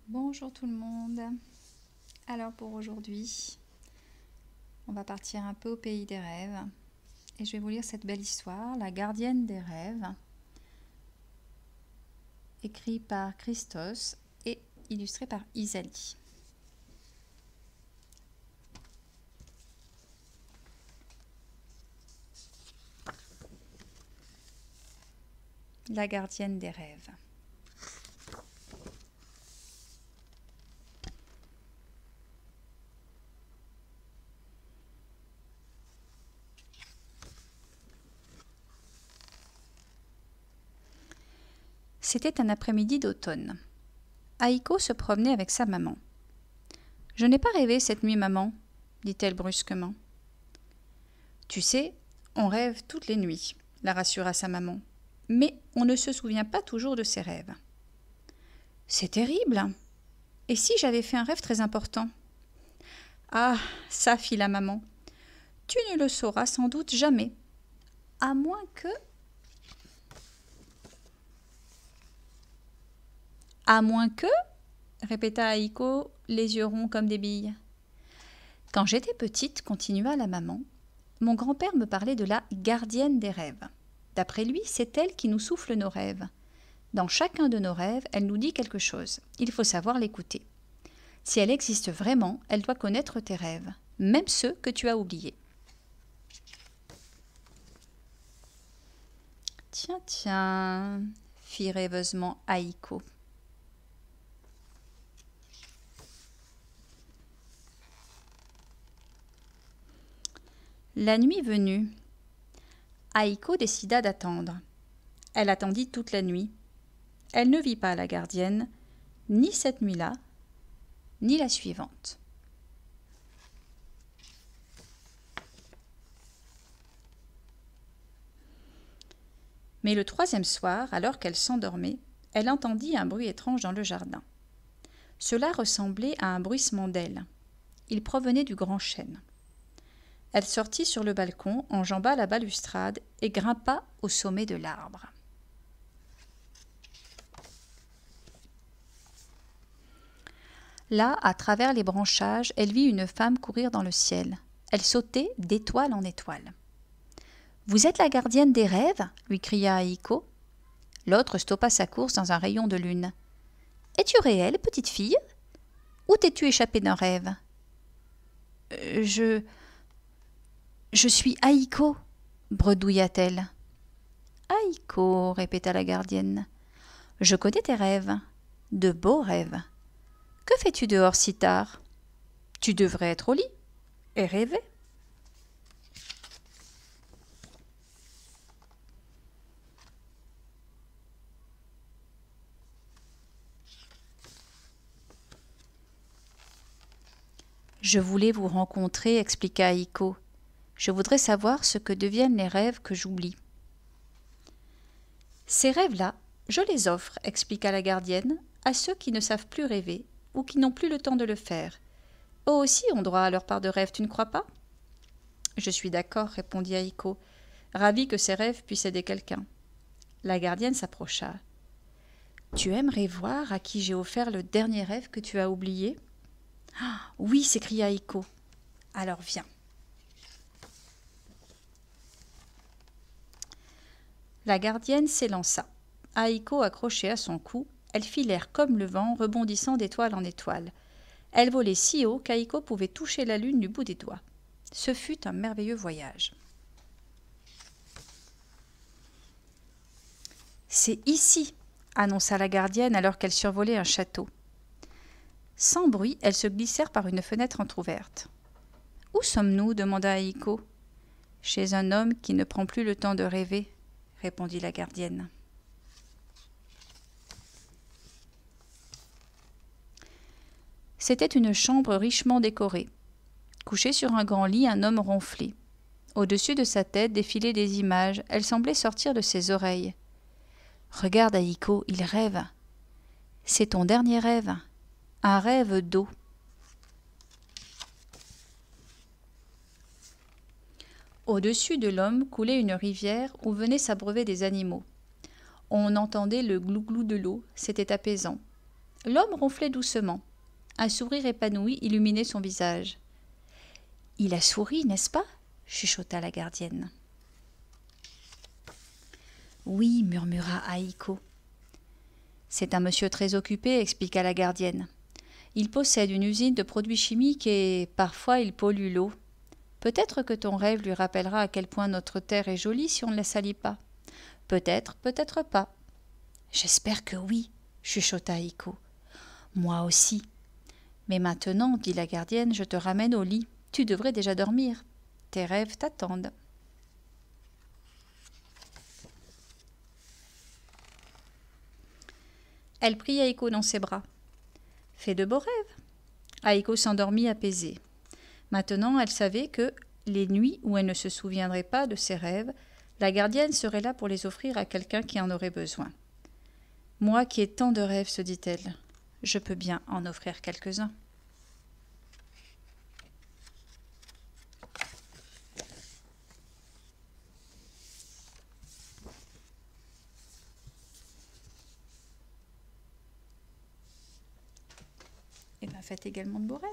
Bonjour tout le monde. Alors pour aujourd'hui, on va partir un peu au pays des rêves et je vais vous lire cette belle histoire, La gardienne des rêves, écrit par Christos et illustré par Isalie. La gardienne des rêves. C'était un après-midi d'automne. Aiko se promenait avec sa maman. « Je n'ai pas rêvé cette nuit, maman, dit-elle brusquement. « Tu sais, on rêve toutes les nuits, la rassura sa maman. Mais on ne se souvient pas toujours de ses rêves. C'est terrible. Et si j'avais fait un rêve très important? Ah, ça, fit la maman. Tu ne le sauras sans doute jamais. À moins que... À moins que, répéta Aiko, les yeux ronds comme des billes. Quand j'étais petite, continua la maman, mon grand-père me parlait de la gardienne des rêves. D'après lui, c'est elle qui nous souffle nos rêves. Dans chacun de nos rêves, elle nous dit quelque chose. Il faut savoir l'écouter. Si elle existe vraiment, elle doit connaître tes rêves, même ceux que tu as oubliés. Tiens, tiens, fit rêveusement Aiko. La nuit venue, Aiko décida d'attendre. Elle attendit toute la nuit. Elle ne vit pas la gardienne, ni cette nuit-là, ni la suivante. Mais le troisième soir, alors qu'elle s'endormait, elle entendit un bruit étrange dans le jardin. Cela ressemblait à un bruissement d'ailes. Il provenait du grand chêne. Elle sortit sur le balcon, enjamba la balustrade et grimpa au sommet de l'arbre. Là, à travers les branchages, elle vit une femme courir dans le ciel. Elle sautait d'étoile en étoile. « Vous êtes la gardienne des rêves » lui cria Aiko. L'autre stoppa sa course dans un rayon de lune. « Es-tu réelle, petite fille? Où t'es-tu échappée d'un rêve ?»« Je suis Aiko, bredouilla-t-elle. Aiko, répéta la gardienne. Je connais tes rêves, de beaux rêves. Que fais-tu dehors si tard? Tu devrais être au lit et rêver. Je voulais vous rencontrer, expliqua Aiko. Je voudrais savoir ce que deviennent les rêves que j'oublie. Ces rêves-là, je les offre, expliqua la gardienne, à ceux qui ne savent plus rêver ou qui n'ont plus le temps de le faire. Eux aussi ont droit à leur part de rêve, tu ne crois pas? Je suis d'accord, répondit Aiko, ravie que ses rêves puissent aider quelqu'un. La gardienne s'approcha. Tu aimerais voir à qui j'ai offert le dernier rêve que tu as oublié? Ah, oui, s'écria Aiko. Alors viens. La gardienne s'élança. Aiko accrochée à son cou, elle fit l'air comme le vent, rebondissant d'étoile en étoile. Elle volait si haut qu'Aiko pouvait toucher la lune du bout des doigts. Ce fut un merveilleux voyage. « C'est ici !» annonça la gardienne alors qu'elle survolait un château. Sans bruit, elles se glissèrent par une fenêtre entr'ouverte. « Où sommes-nous » demanda Aiko. « Chez un homme qui ne prend plus le temps de rêver, » répondit la gardienne. C'était une chambre richement décorée. Couché sur un grand lit, un homme ronflait. Au-dessus de sa tête défilaient des images. Elles semblaient sortir de ses oreilles. « Regarde, Aiko, il rêve. C'est ton dernier rêve. Un rêve d'eau. » Au-dessus de l'homme coulait une rivière où venaient s'abreuver des animaux. On entendait le glou-glou de l'eau, c'était apaisant. L'homme ronflait doucement. Un sourire épanoui illuminait son visage. « Il a souri, n'est-ce pas ?» chuchota la gardienne. « Oui, murmura Haïko. « C'est un monsieur très occupé, expliqua la gardienne. Il possède une usine de produits chimiques et parfois il pollue l'eau. Peut-être que ton rêve lui rappellera à quel point notre terre est jolie si on ne la salit pas. Peut-être, peut-être pas. »« J'espère que oui, chuchota Haïko. « Moi aussi. Mais maintenant, dit la gardienne, je te ramène au lit. Tu devrais déjà dormir. Tes rêves t'attendent. » Elle prit Haïko dans ses bras. « Fais de beaux rêves. » Haïko s'endormit apaisée. Maintenant, elle savait que, les nuits où elle ne se souviendrait pas de ses rêves, la gardienne serait là pour les offrir à quelqu'un qui en aurait besoin. « Moi qui ai tant de rêves, se dit-elle, je peux bien en offrir quelques-uns. » Et bien, faites également de beaux rêves.